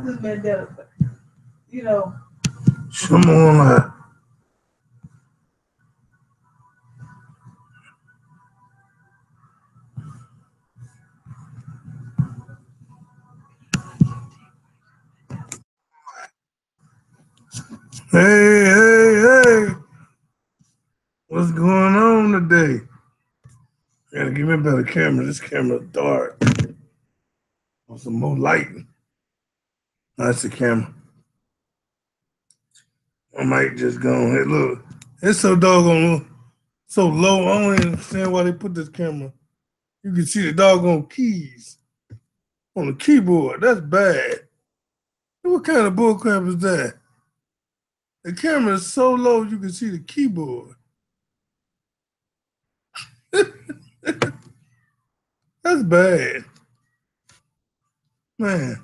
this Mandela Effect? You know, Come on, hey. What's going on today? Gotta give me a better camera. This camera's dark. Want some more light. That's the camera. I might just go on here. Look, it's so doggone so low. I don't understand why they put this camera. You can see the doggone keys on the keyboard. That's bad. What kind of bullcrap is that? The camera is so low you can see the keyboard. That's bad. Man.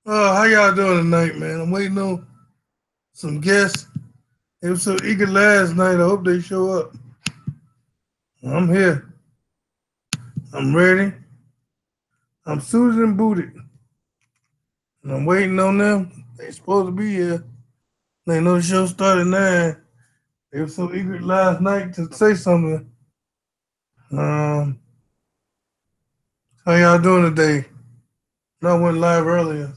Oh, how y'all doing tonight, man? I'm waiting on some guests. They were so eager last night. I hope they show up. I'm here. I'm ready. I'm suited and booted. And I'm waiting on them. They supposed to be here. They know the show started at 9. They were so eager last night to say something. Um, how y'all doing today? No, I went live earlier.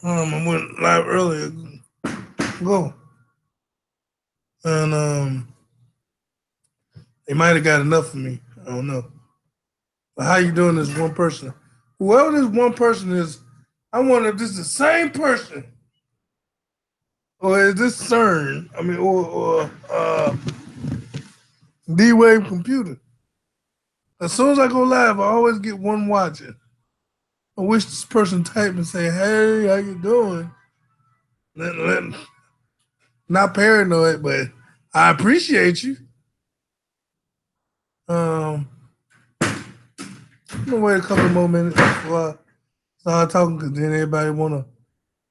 I went live earlier. Go. And they might have got enough of me. I don't know. But how you doing as one person? Whoever this one person is, I wonder if this is the same person. Or is this CERN? I mean, or D-Wave computer. As soon as I go live, I always get one watching. I wish this person type and say, hey, how you doing? Not paranoid, but I appreciate you. I'm gonna wait a couple more minutes before I start talking, because then everybody wanna,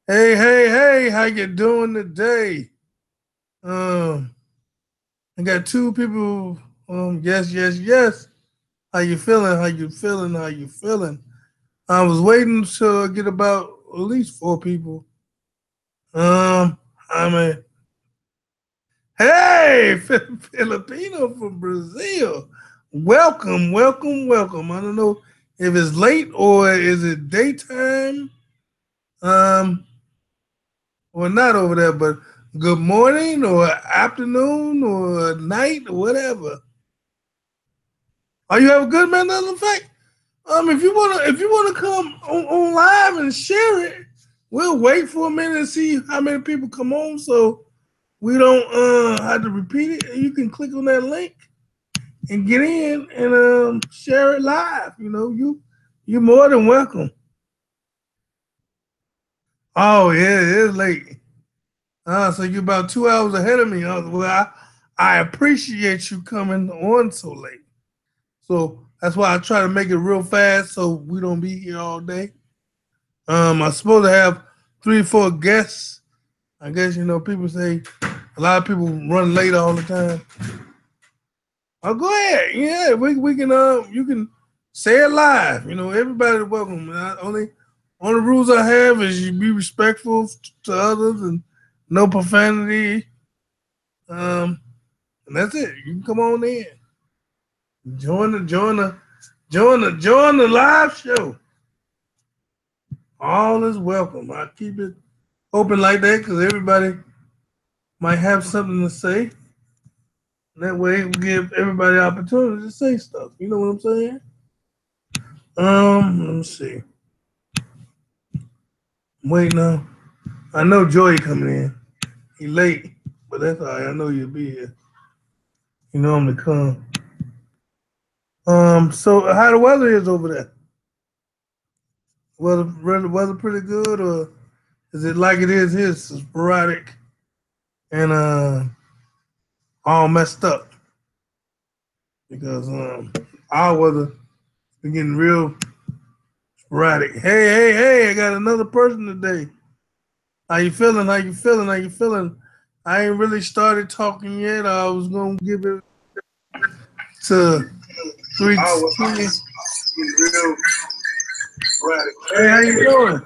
hey, how you doing today? I got 2 people. Yes. How you feeling? I was waiting to get about at least 4 people. I mean, hey, Filipino from Brazil. Welcome. I don't know if it's late or is it daytime, um, or not over there, but good morning or afternoon or night or whatever. Are you have a good Mandela Effect? If you wanna come on live and share it, we'll wait for a minute and see how many people come on, so we don't have to repeat it. And you can click on that link and get in and share it live. You know, you're more than welcome. Oh yeah, it is late. So you're about 2 hours ahead of me. Well, I appreciate you coming on so late. So that's why I try to make it real fast so we don't be here all day. I'm supposed to have 3 or 4 guests. I guess people say a lot of people run late all the time. Oh, go ahead. Yeah, we can you can say it live. Everybody's welcome. Only rules I have is you be respectful to others and no profanity. And that's it. You can come on in. Join the live show. All is welcome. I keep it open like that because everybody might have something to say. That way we give everybody opportunity to say stuff. You know what I'm saying? Let me see. Wait now. I know Joey coming in. He late, but that's all right. I know you'll be here. You know I'm to come. So how the weather is over there? Weather pretty good, or is it like it is here, sporadic and all messed up? Because our weather been getting real sporadic. Hey! I got another person today. How you feeling? I ain't really started talking yet. I was gonna give it to three real right. Hey, how you doing?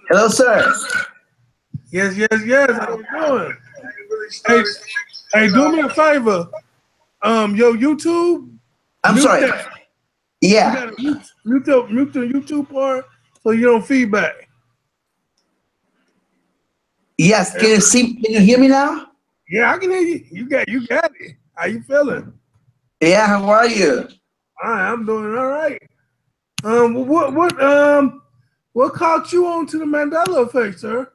Hello, sir. Yes, yes, yes. How you doing? Hey, hey, do me a favor. Yo, YouTube, I'm mute sorry. that. You Yeah. gotta mute the YouTube part so you don't feedback. Yes. Can you see? Can you hear me now? Yeah, I can hear you. You got it. How you feeling? Yeah. How are you? I'm doing all right. What caught you on to the Mandela effect, sir?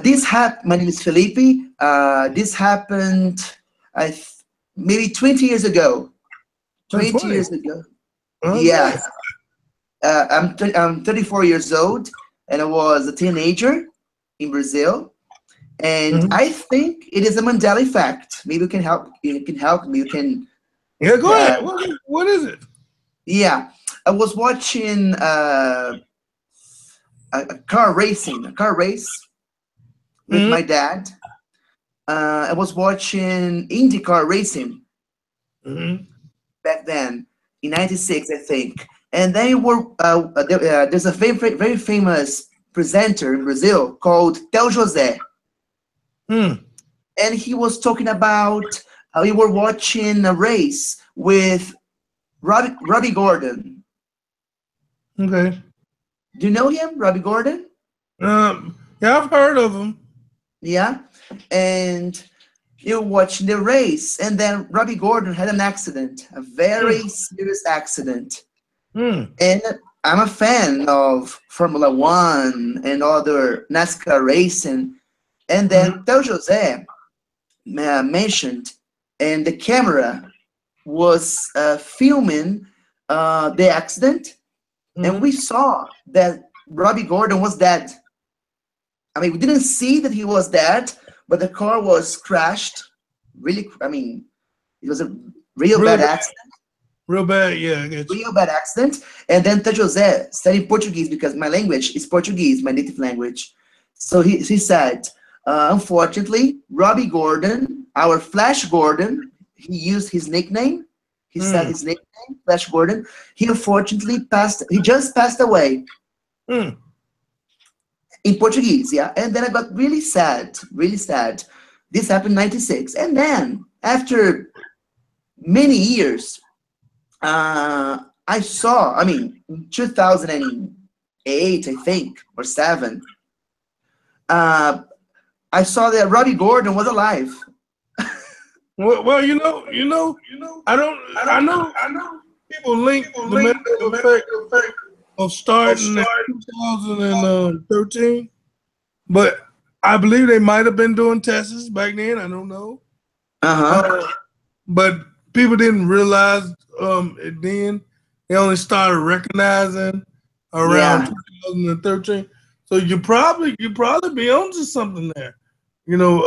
This happened. My name is Felipe. This happened. I maybe 20 years ago. 20 20. years ago. Okay. Yes. I'm 34 years old, and I was a teenager in Brazil. And Mhm. I think it is a Mandela effect. Maybe you can help. You can help me. You can. Yeah, go Uh, ahead. What is it? yeah. I was watching a car racing, a car race with Hmm. my dad. I was watching IndyCar racing Hmm. back then in '96, I think. And they were there's a very famous presenter in Brazil called Tel José, Hmm. and he was talking about how we were watching a race with Robbie Gordon. Okay. Do you know him, Robbie Gordon? Yeah, I've heard of them. Yeah, and you watch the race, and then Robbie Gordon had an accident, a Hmm. very serious accident. Hmm. And I'm a fan of Formula One and other NASCAR racing. And Hmm. then Teo Jose mentioned, and the camera was filming the accident, and Hmm. we saw that Robbie Gordon was dead. I mean, we didn't see that he was dead, but the car was crashed. Really, I mean, it was a real Really bad bad. accident, Real bad. Yeah, I get you. real bad accident. And then Teo José studied Portuguese because my language is Portuguese, my native language. So he said, unfortunately, Robbie Gordon, our Flash Gordon, he used his nickname. He said Hmm. his nickname, Flash Gordon. He unfortunately passed. He just passed away Hmm. in Portuguese. Yeah, and then I got really sad, really sad. This happened in '96, and then after many years, I saw, I mean, in 2008, I think, or seven, uh, I saw that Robbie Gordon was alive. Well, I don't. I know people link the Mandela effect of starting in 2013, but I believe they might have been doing tests back then. I don't know. Uh-huh. Uh, but people didn't realize it then. They only started recognizing around Yeah. 2013. So you probably be onto something there. You know,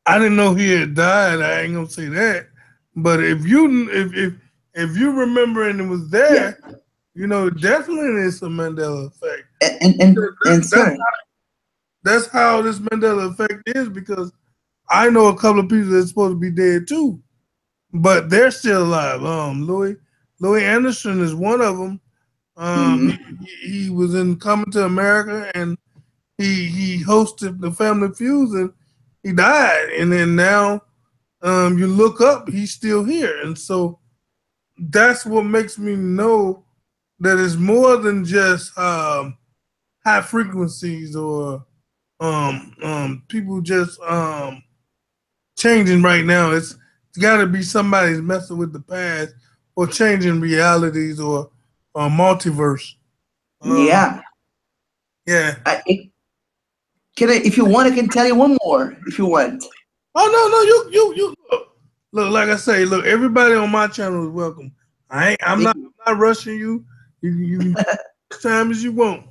I didn't know he had died. I ain't gonna say that. But if you remember and it was Yeah. there, definitely is a Mandela effect. And That's sir, that's how this Mandela effect is because I know a couple of people that's supposed to be dead too, but they're still alive. Louis Anderson is one of them. hmm, He was in Coming to America and he hosted the Family Feud and he died. And then now you look up, he's still here. And so that's what makes me know that it's more than just high frequencies or people just changing right now. It's got to be somebody's messing with the past or changing realities or multiverse. Um, yeah. yeah. Can I, if you want, I can tell you one more if you want. Oh no, you look. Like I say, look. Everybody on my channel is welcome. I'm not rushing you. You can take as time as you want.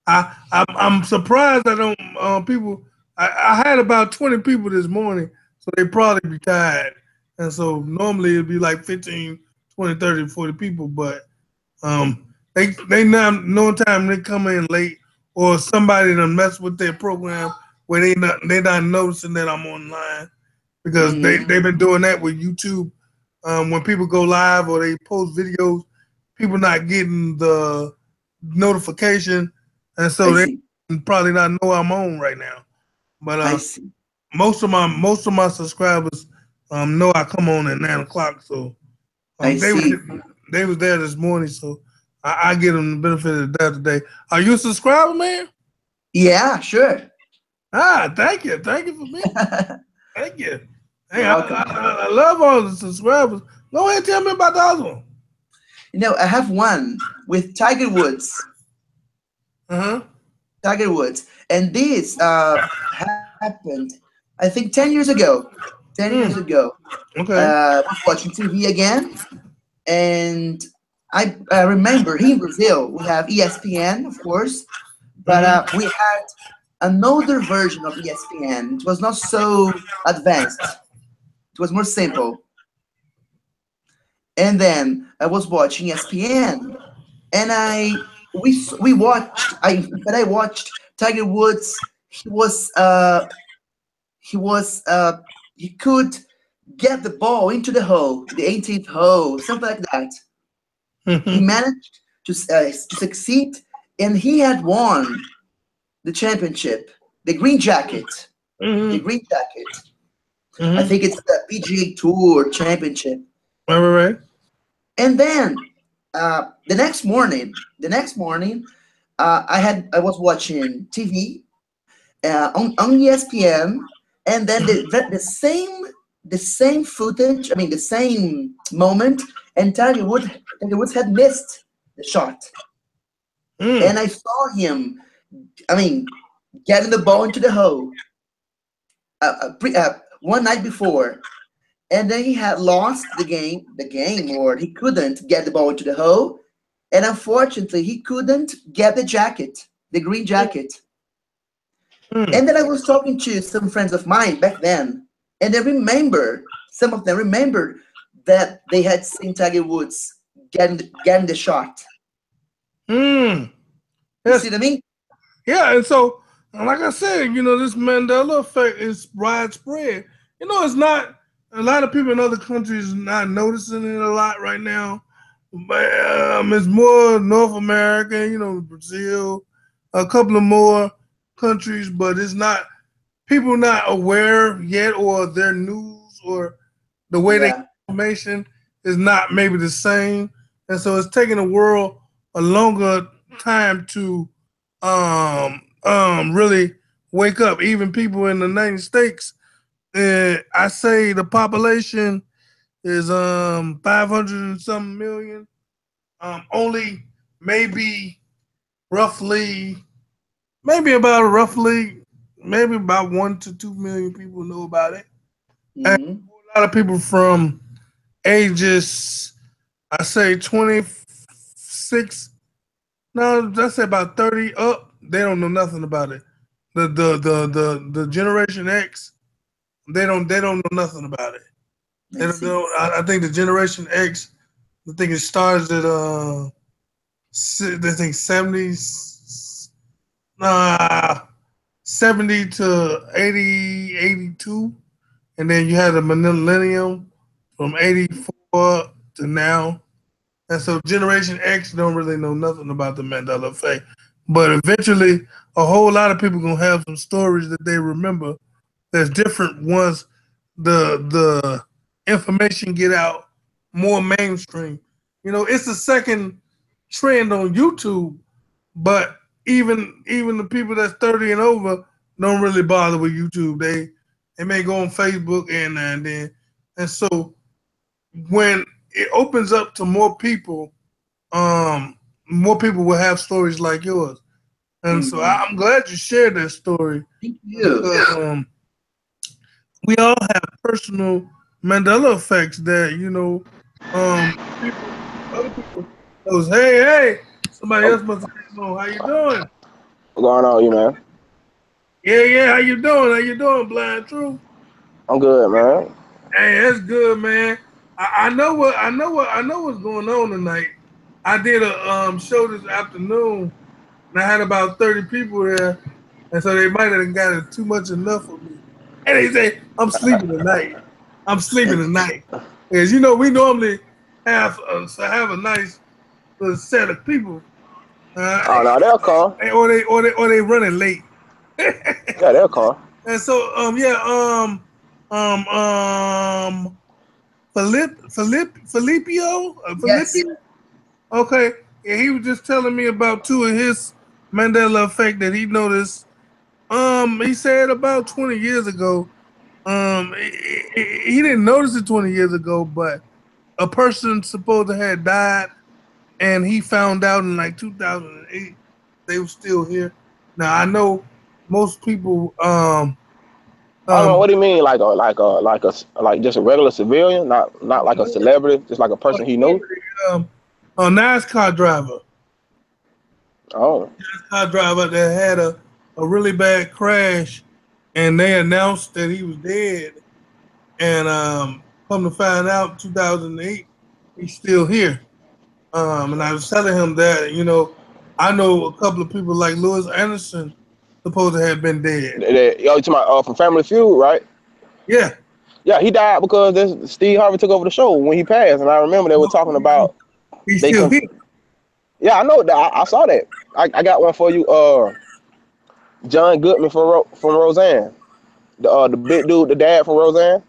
I'm surprised I don't people. I had about 20 people this morning, so they probably be tired. And so normally it'd be like 15, 20, 30, 40 people, but they not no time they come in late or somebody done mess with their program where they not noticing that I'm online because Hmm. they've been doing that with YouTube. when people go live or they post videos, people not getting the notification, and I so they see. probably not know I'm on right now. But I see. most of my subscribers know I come on at 9 o'clock, so I they was see. they was there this morning, so I get them the benefit of the doubt today. Are you a subscriber, man? Yeah, sure. Ah, thank you for being. Thank you. Hey, You're welcome. I love all the subscribers. Go ahead and tell me about the other one. I have one with Tiger Woods. Uh huh. Tiger Woods, and this happened, I think, 10 years ago. 10 years Mm, ago, okay. I was watching TV again, and I remember here in Brazil we have ESPN, of course, but Mm-hmm. we had another version of ESPN. It was not so advanced. It was more simple. And then I was watching ESPN, and we watched. I watched Tiger Woods. He was he was he could get the ball into the hole, the 18th hole, something like that. He Mm-hmm. managed to succeed, and he had won the championship, the green jacket, the Mm-hmm. green jacket. I Mm-hmm. think it's the PGA Tour Championship. Right, right, right. And then the next morning, I was watching TV on ESPN, and then the same footage. I mean, the same moment, and Tiger Woods had missed the shot, Mm. and I saw him. I mean, getting the ball into the hole one night before, and then he had lost the game, or he couldn't get the ball into the hole, and unfortunately, he couldn't get the jacket, the green jacket. Mm. And then I was talking to some friends of mine back then, and some of them remembered that they had seen Tiger Woods getting the shot. Mm. You see Yes. what I mean? Yeah, and so, like I said, this Mandela effect is widespread. It's not a lot of people in other countries not noticing it a lot right now, but it's more North America, Brazil, a couple of more countries, but it's not people not aware yet, or their news or the way they get Yeah, information is not maybe the same, and so it's taking the world a longer time to really wake up. Even people in the United States, I say the population is 500 and something million. Only maybe roughly roughly maybe about 1 to 2 million people know about it. And hmm a lot of people from ages, I say 26, no, let's say about 30 up, they don't know nothing about it. The Generation X, they don't know nothing about it. I see. I think the Generation X, I think it starts at they think uh 70 to 80, 82, and then you had the millennium from 84 to now. And so Generation X don't really know nothing about the Mandela Effect. But eventually, a whole lot of people gonna have some stories that they remember that's different once the information get out more mainstream. It's the second trend on YouTube, but even the people that's 30 and over don't really bother with YouTube. They may go on Facebook and then, and so when it opens up to more people will have stories like yours. And so hmm I'm glad you shared that story Thank you. because we all have personal Mandela effects that people other people goes, hey, somebody Oh, else must know how you doing. what's going on, you man? Yeah, how you doing, Blind Truth? I'm good, man. Hey, that's good, man. I know what's going on tonight. I did a show this afternoon, and I had about 30 people there, and so they might have got it too much enough of me. And they say, I'm sleeping tonight. I'm sleeping tonight. As you know, we normally have a nice little set of people, Oh no, they'll come. or they running late. Yeah, they'll come. And so yeah um um Yes. Filipio. Okay, yeah, he was just telling me about two of his Mandela effect that he noticed. He said about 20 years ago. He didn't notice it 20 years ago, but a person supposed to have died, and he found out in like 2008 they were still here. Now I know most people I don't know. um What do you mean? Like just a regular civilian, not like a celebrity, just like a person he knew. um a NASCAR driver, Oh, that had a really bad crash, and they announced that he was dead. And come to find out, 2008, he's still here. And I was telling him that, I know a couple of people like Lewis Anderson supposed to have been dead. yo, to my from Family Feud, right? Yeah, Yeah, he died because this Steve Harvey took over the show when he passed, and I remember they were talking about he's they still can. here. Yeah, I know that. I saw that. I got one for you. John Goodman from Roseanne, the big dude, the dad from Roseanne.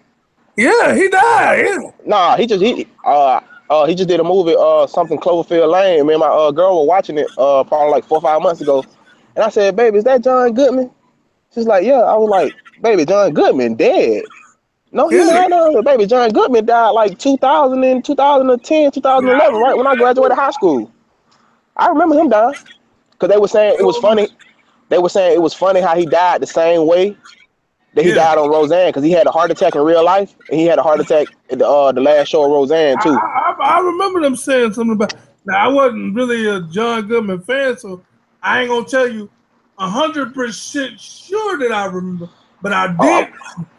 Yeah, he died. Yeah. Nah, he just did a movie, something Cloverfield Lane. Me and my girl were watching it probably like 4 or 5 months ago, and I said, "Baby, is that John Goodman?" She's like, "Yeah." I was like, "Baby, John Goodman dead?" No, he Yeah. not. Baby, John Goodman died like 2000 and 2010, Yeah, I 2011, right when I graduated high school. I remember him dying because they were saying it was remember. funny. They were saying it was funny how he died the same way that he Yeah. died on Roseanne because he had a heart attack in real life and he had a heart attack in the last show of Roseanne too. I remember them saying something about. Now I wasn't really a John Goodman fan, so I ain't gonna tell you 100% sure that I remember. But I Oh, did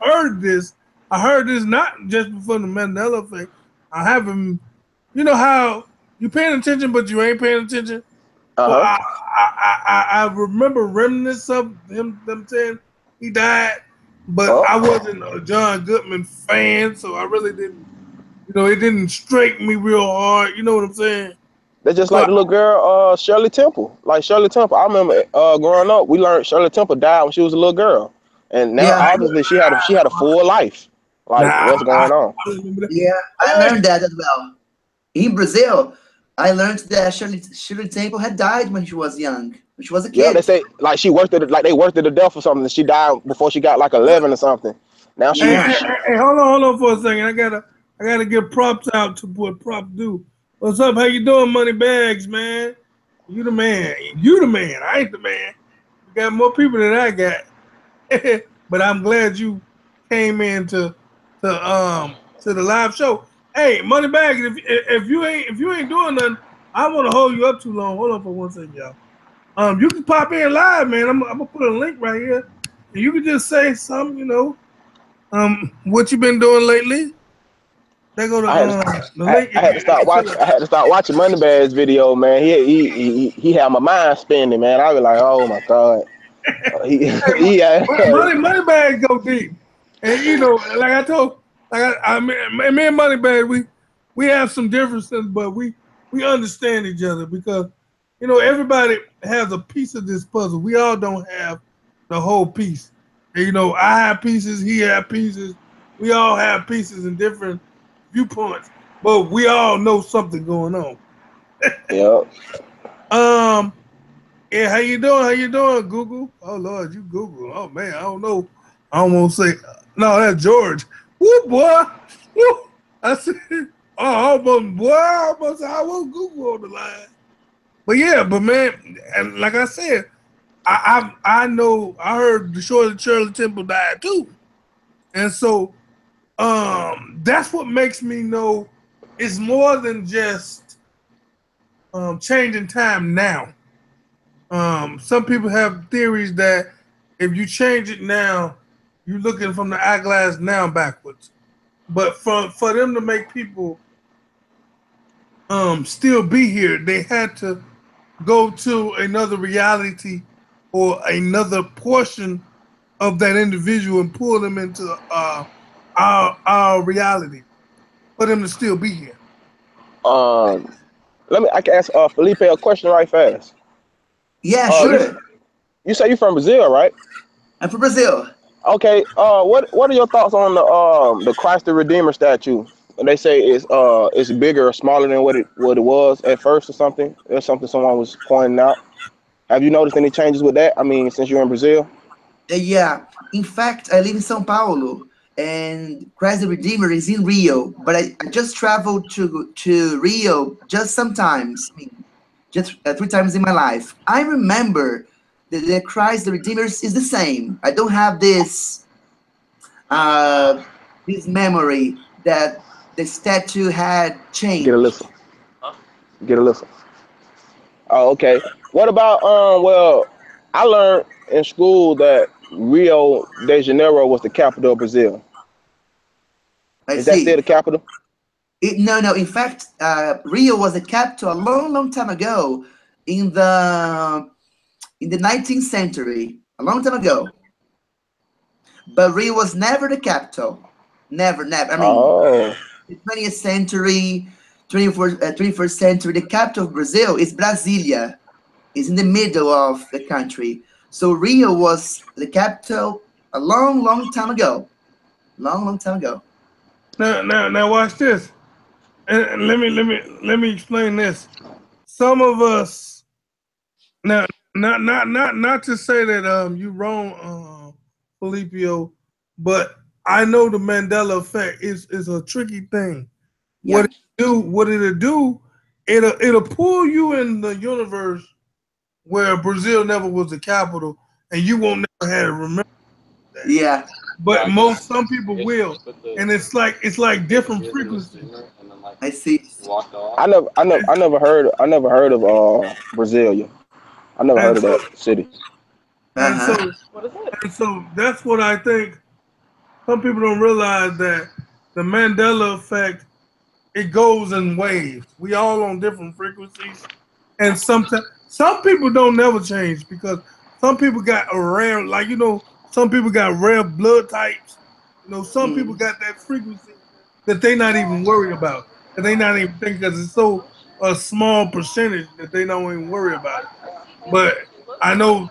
heard this. I heard this not just before the Mandela Effect. I haven't. You know how you paying attention, but you ain't paying attention. So uh huh. I remember remnants of them saying he died, but Oh, I wasn't a John Goodman fan, so I really didn't. It didn't strike me real hard. You know what I'm saying? that's just So like the little girl, Shirley Temple. Like Shirley Temple, I remember growing up, we learned Shirley Temple died when she was a little girl, and now Yeah. obviously she had a full life. Like now what's going on? I remember that. Yeah. I Hey, learned that as well. In Brazil, I learned that Shirley Temple had died when she was young, when she was a Yeah, they kid. say like she worked it like they worked it to death or something. She died before she got like 11 or something. Now hey, she, Yeah. hey, she hey, hold on for a second. I gotta give props out to what props do. What's up? How you doing, Money Bags, man? You the man. You the man. I ain't the man. You got more people than I got. But I'm glad you came in to the live show. Hey, Money Bags, if you ain't doing nothing, I want to hold you up too long. Hold on for 1 second, y'all. You can pop in live, man. I'm gonna put a link right here, and you can just say something. What you been doing lately? They go to I had to, the link. I had to start watching. I had to start watching Moneybag's video, man. He had my mind spinning, man. I was like, oh my god. He Hey, he money bag go deep, and like I told, me and money bag, we have some differences, but we understand each other because everybody has a piece of this puzzle. We all don't have the whole piece. And, I have pieces, he have pieces. We all have pieces in different viewpoints, but we all know something going on. yeah. Um, yeah, how you doing? How you doing, Google? Oh Lord, you Google. Oh man, I don't know. I almost say no. That's George. Woo boy. Woo. I said, I almost I won't Google on the line. But yeah, but man, and like I said, I know I heard the Shirley Temple died too, and so that's what makes me know it's more than just changing time now. Some people have theories that if you change it now, you're looking from the eyeglass now backwards. But for them to make people still be here, they had to go to another reality or another portion of that individual and pull them into our reality. for them to still be here? Um, I can ask Felipe a question right fast. Yeah, Uh, you sure. you say you from Brazil, right? I'm from Brazil. Okay. What are your thoughts on the Christ the Redeemer statue? They say it's bigger or smaller than what it was at first or something. There's something someone was pointing out. Have you noticed any changes with that? I mean, since you're in Brazil. Yeah. In fact, I live in São Paulo, and Christ the Redeemer is in Rio. But I just traveled to Rio just sometimes. I mean, just 3 times in my life. I remember that the Christ the Redeemer is the same. I don't have uh, this memory that the statue had Get a changed. listen. Get a listen. Oh, okay. What about Well, I learned in school that Rio de Janeiro was the capital of Brazil. I Is that still see. the capital? No, no. In fact, Rio was a capital a long, long time ago, in the 19th century, a long time ago. But Rio was never the capital. Never, never. I mean, Oh, the 20th century, 21st century, the capital of Brazil is Brasilia. It's in the middle of the country. So Rio was the capital a long, long time ago. Long, long time ago. Now, watch this. And let me explain this. Some of us now, not to say that you wrong, Felipio, but I know the Mandela effect is a tricky thing. Yeah. What it'll do, it'll pull you in the universe where Brazil never was the capital, and you won't never have to remember that. Yeah. But some people will, and it's like different frequencies. I see. I never heard of Brasilia. I never heard And of that city. and Uh-huh. so and so that's what I think. Some people don't realize that the Mandela effect, it goes in waves. We all on different frequencies, and sometimes some people don't never change because some people got a rare, like some people got rare blood types. Some people Mhm. got that frequency that they not even worried about, that they not even think because it's so a small percentage that they don't even worry about it. But I know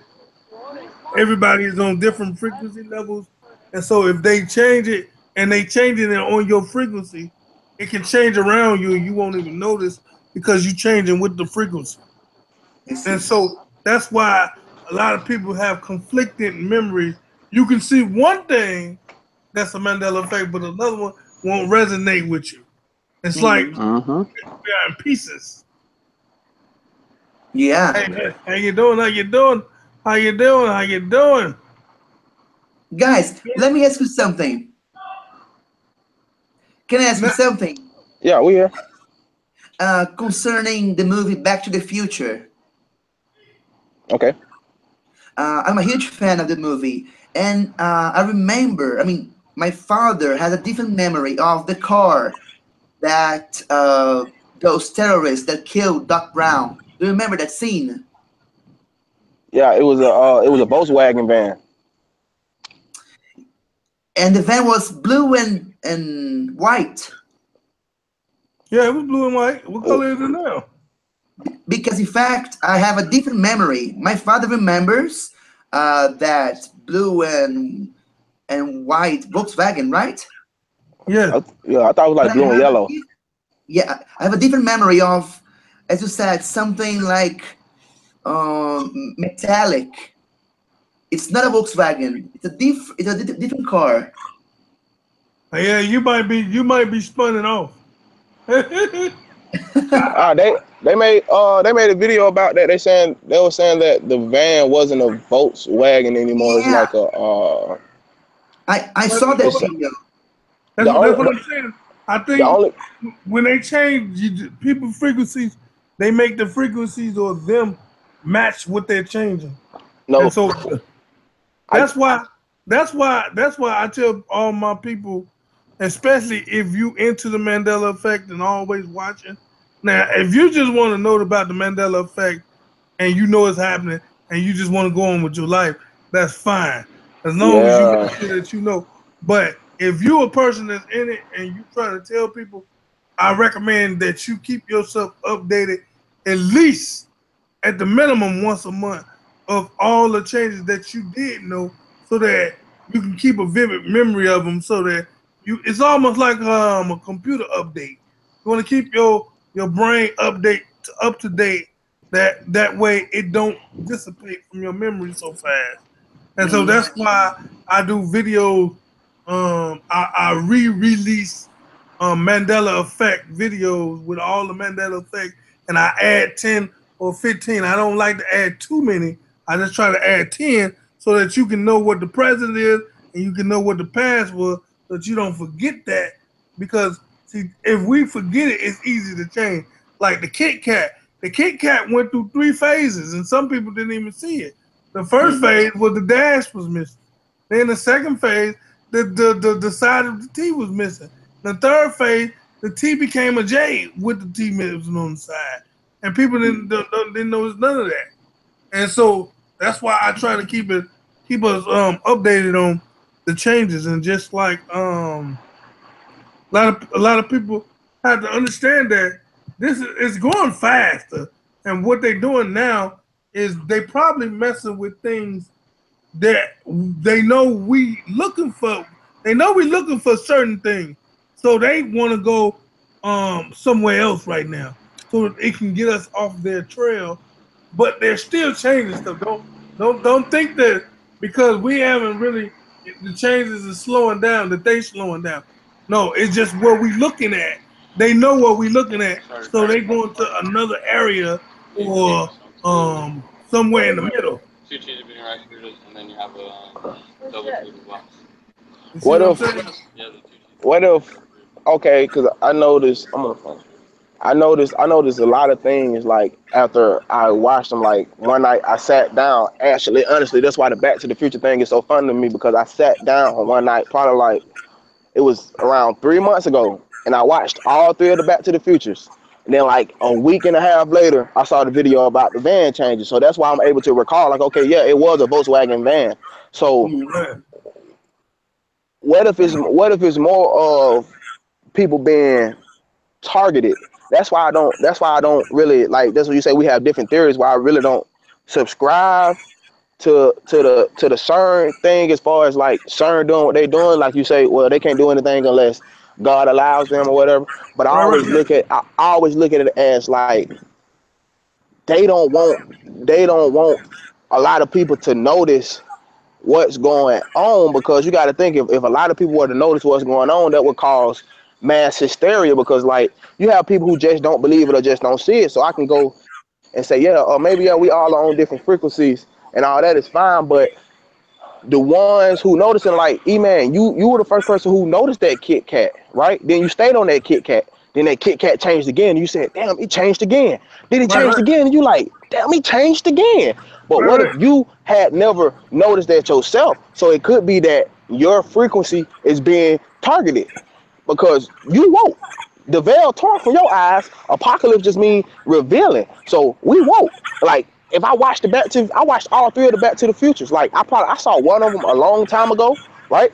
everybody is on different frequency levels, and so if they change it and they change it on your frequency, it can change around you and you won't even notice because you're changing with the frequency. I And see. so that's why a lot of people have conflicting memories. You can see one thing that's a Mandela effect, but another one won't resonate with you. It's like Mhm. Hmm. we are in pieces. Yeah. Hey, how you doing? How you doing? How you doing? How you doing? Guys, let me ask you something. Can I ask you Now, something Yeah, we here. concerning the movie Back to the Future? Okay. I'm a huge fan of the movie, and I remember. I mean, my father has a different memory of the car that those terrorists that killed Doc Brown. Do you remember that scene? Yeah, it was a Volkswagen van. And the van was blue and white. yeah, it was blue and white. What Oh, color is it now? Because in fact, I have a different memory. My father remembers that blue and white Volkswagen, right? Yeah. yeah, I thought it was But like I blue and have a yellow. yeah, I have a different memory of, as you said, something like metallic. It's not a Volkswagen. It's a different car. Yeah, you might be spunning off. Yeah, They made a video about that. They were saying that the van wasn't a Volkswagen anymore. It's Yeah, like a I saw that it's video. that's the what that's only what I'm saying. I the think only when they change people frequencies, they make the frequencies or them match what they're changing, and no so I that's why that's why I tell all my people, especially if you into the Mandela effect and always watching. Now, if you just want to know about the Mandela effect and you know it's happening and you just want to go on with your life, that's fine. As long as you yeah make sure that you know. But if you're a person that's in it and you try to tell people I recommend that you keep yourself updated at least at the minimum once a month of all the changes that you did know, so that you can keep a vivid memory of them. So that you, it's almost like a computer update. You want to keep your brain up to date. That way it don't dissipate from your memory so fast. And so Mm-hmm. that's why I do videos. I re-release Mandela Effect videos with all the Mandela Effect, and I add 10 or 15. I don't like to add too many. I just try to add 10 so that you can know what the present is and you can know what the past was, so that you don't forget that. Because see, if we forget it, it's easy to change. Like the Kit Kat. The Kit Kat went through 3 phases, and some people didn't even see it. The first Mm-hmm. phase was the dash was missing. Then the second phase, the side of the T was missing. The third phase, the T became a J with the T missing on the side, and people didn't notice none of that. And so that's why I try to keep us updated on the changes. And just like a lot of people have to understand that this is going faster, and what they're doing now is they probably messing with things that they know we looking for. They know we looking for certain things, so they want to go somewhere else right now, so that it can get us off their trail. But they're still changing stuff. Don't think that because we haven't really, the changes is slowing down, that they slowing down. No, it's just what we looking at. They know what we looking at, so they going to another area or somewhere in the middle. You see What what I'm if? saying? What if? Okay, because I noticed. I'm on the phone. I noticed a lot of things like after I watched them. Like one night I sat down. Actually, honestly, that's why the Back to the Future thing is so fun to me, because I sat down one night, probably like it was around 3 months ago, and I watched all three of the Back to the Futures. And then like a week and a half later, I saw the video about the van changes. So that's why I'm able to recall, like, okay, yeah, it was a Volkswagen van. So Mm-hmm. Right. what if it's more of people being targeted? That's why I don't really like, that's what you say we have different theories, why I really don't subscribe to the CERN thing, as far as like CERN doing what they doing. Like you say, well, they can't do anything unless God allows them or whatever. But I Right. Right. always Right. look at I always look at it as like they don't want a lot of people to notice what's going on, because you got to think, if a lot of people were to notice what's going on, that would cause mass hysteria, because like you have people who just don't believe it or just don't see it. So I can go and say, yeah, or maybe, yeah, we all are on different frequencies and all that is fine, but the ones who noticing, like, E-Man, you were the first person who noticed that Kit Kat, right? Then you stayed on that Kit Kat. Then that Kit Kat changed again. And you said, damn, it changed again. Then it Right. changed Right. again. And you like, damn, it changed again. But what if Right. you had never noticed that yourself? So it could be that your frequency is being targeted because you woke. The veil torn from your eyes. Apocalypse just mean revealing. So we woke. Like, if I watched all three of the Back to the Futures. Like, I saw one of them a long time ago, right?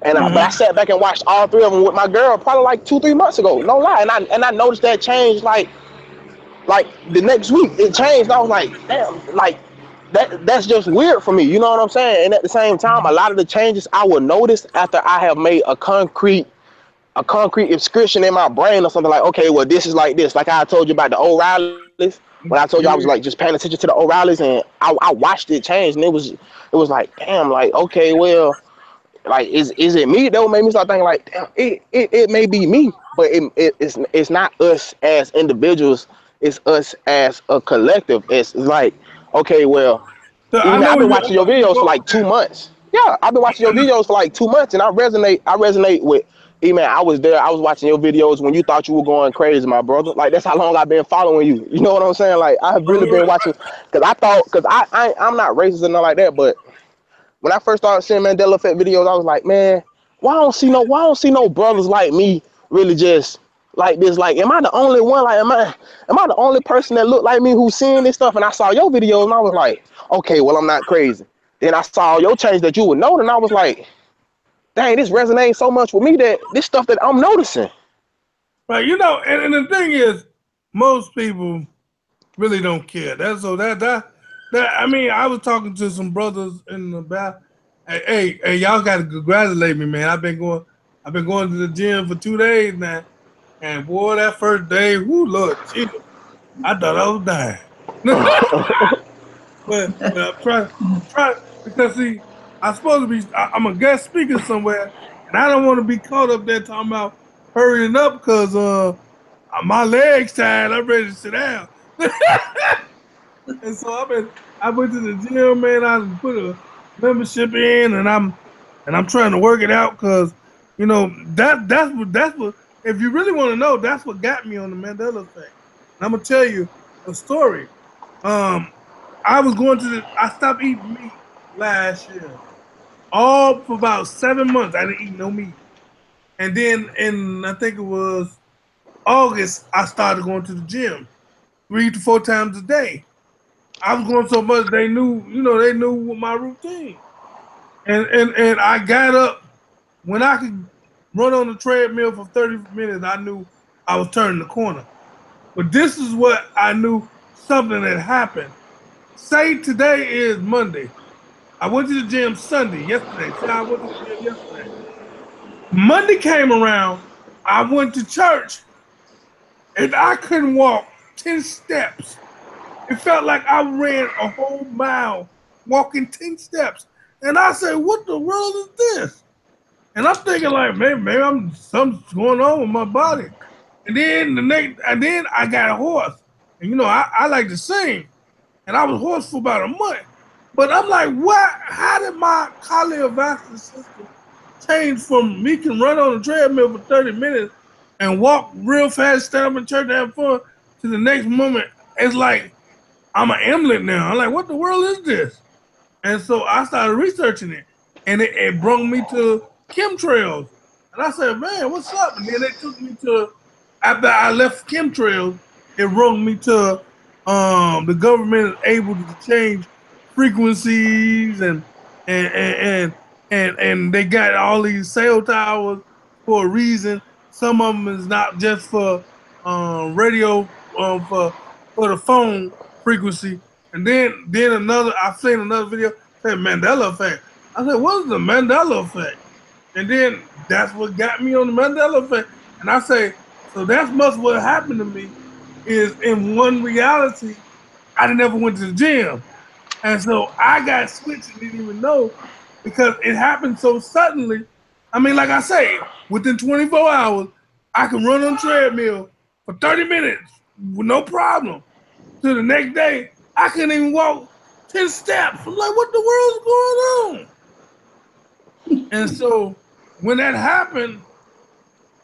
But I Mm-hmm. sat back and watched all three of them with my girl probably like 2 3 months ago. No lie. And I noticed that change like the next week. It changed. And I was like, damn, like that's just weird for me. You know what I'm saying? And at the same time, a lot of the changes I will notice after I have made a concrete inscription in my brain or something, like, okay, well, this is like this. Like I told you about the O'Reillys, when I told you I was like Yeah. just paying attention to the O'Reillys, and I watched it change, and it was like, damn, like, okay, well, like, is it me? That would make me start thinking like, damn, it may be me, but it's not us as individuals. It's us as a collective. It's like, okay, well, So I even know I've where been you, watching your videos for go like with that. 2 months. Yeah, I've been watching your videos for like 2 months, and I resonate with. Man, I was there. I was watching your videos when you thought you were going crazy, my brother. Like, that's how long I've been following you. You know what I'm saying? Like, I've really been watching, because I'm not racist and nothing like that. But when I first started seeing Mandela Effect videos, I was like, man, why I don't see no brothers like me really just like this? Like, am I the only one? Like, am I the only person that look like me who's seeing this stuff? And I saw your videos, and I was like, okay, well, I'm not crazy. Then I saw your change that you would note, and I was like, dang, this resonates so much with me, that this stuff that I'm noticing. Right, and the thing is, most people really don't care. That's so that I mean, I was talking to some brothers in the back. Hey, y'all got to congratulate me, man. I've been going to the gym for 2 days now, and boy, that first day, whoo, Lord Jesus, I thought I was dying. but I'm trying because see, I'm supposed to be. I'm a guest speaker somewhere, and I don't want to be caught up there talking about hurrying up because my legs tired. I'm ready to sit down. And so I went to the gym, man. I put a membership in, and I'm trying to work it out because that's what if you really want to know, that's what got me on the Mandela effect. And I'm gonna tell you a story. Um, I stopped eating meat last year, all for about 7 months. I didn't eat no meat, and then in I think it was August, I started going to the gym 3 to 4 times a day. I was going so much they knew my routine. And I got up when I could run on the treadmill for 30 minutes, I knew I was turning the corner. But this is what I knew something had happened. Say today is Monday. I went to the gym Sunday, yesterday. Say I went to the gym yesterday. Monday came around, I went to church and I couldn't walk 10 steps. It felt like I ran a whole mile walking 10 steps. And I said, what the world is this? And I'm thinking like, maybe I'm something's going on with my body. And then I got a horse. And I like to sing. And I was horse for about a month. But I'm like, what? How did my cardiovascular system change from me can run on a treadmill for 30 minutes and walk real fast, stand up in church and have fun to the next moment? It's like I'm an amulet now. I'm like, what the world is this? And so I started researching it, and it brought me to chemtrails. And I said, man, what's up? And then it took me to, after I left chemtrails, it brought me to the government is able to change frequencies and they got all these cell towers for a reason. Some of them is not just for radio for the phone frequency. And then another I've seen another video said Mandela effect. I said, what is the Mandela effect? And then that's what got me on the Mandela effect. And I say, so that's must what happened to me is in one reality, I never went to the gym. And so I got switched and didn't even know because it happened so suddenly. I mean, like I say, within 24 hours, I can run on treadmill for 30 minutes with no problem. To the next day, I couldn't even walk 10 steps. I'm like, what the world's going on? And so when that happened,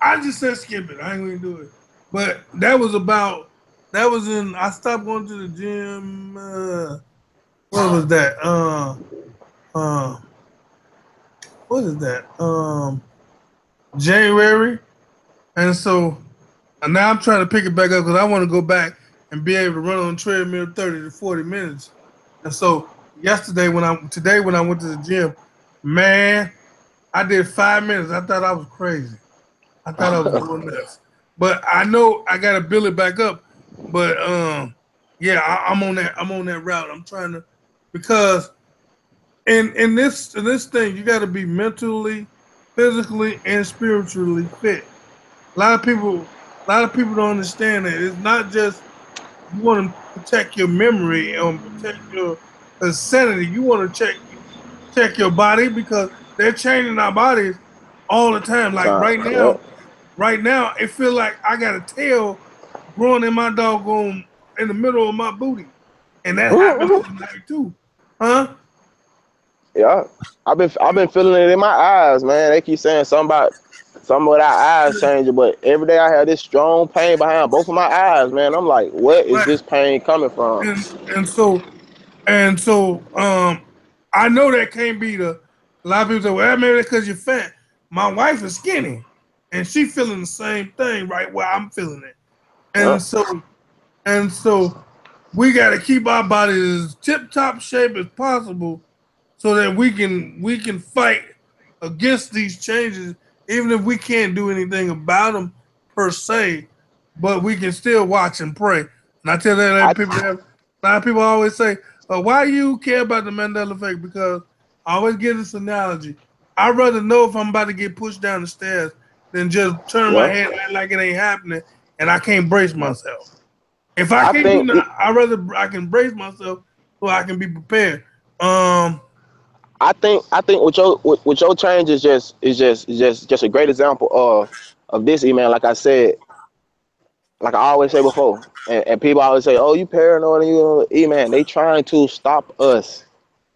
I just said skip it. I ain't gonna do it. But that was in I stopped going to the gym what was that? Uh what is that? January. And so and now I'm trying to pick it back up because I want to go back and be able to run on the treadmill 30 to 40 minutes. And so today when I went to the gym, man, I did 5 minutes. I thought I was crazy. I thought I was doing this. But I know I gotta build it back up. But yeah, I'm on that route. I'm trying to because in this thing you gotta be mentally, physically, and spiritually fit. A lot of people don't understand that. It's not just you want to protect your memory and protect your sanity. You want to check your body because they're changing our bodies all the time. Like Yep. right now, it feels like I got a tail growing in my doggone in the middle of my booty, and that happens Mhm. tonight too, huh? Yeah. I've been feeling it in my eyes, man. They keep saying something with our eyes changing, but every day I have this strong pain behind both of my eyes, man. I'm like, what is Right. this pain coming from? And so I know that can't be the. A lot of people say, well, maybe that's because you're fat. My wife is skinny, and she feeling the same thing right where I'm feeling it. Yep. And so we got to keep our bodies as tip top shape as possible, so that we can fight against these changes, even if we can't do anything about them. per se, but we can still watch and pray. And I tell that I people, a lot of people always say, "Why you care about the Mandela Effect?" Because I always give this analogy. I'd rather know if I'm about to get pushed down the stairs than just turn my yeah. head and act like it ain't happening and I can't brace myself. If I I can't do think that, I rather I can brace myself so I can be prepared. Um, I think with your change is just a great example of this, man. Like I said, like I always say before, and people always say, "Oh, you paranoid," and man, they trying to stop us.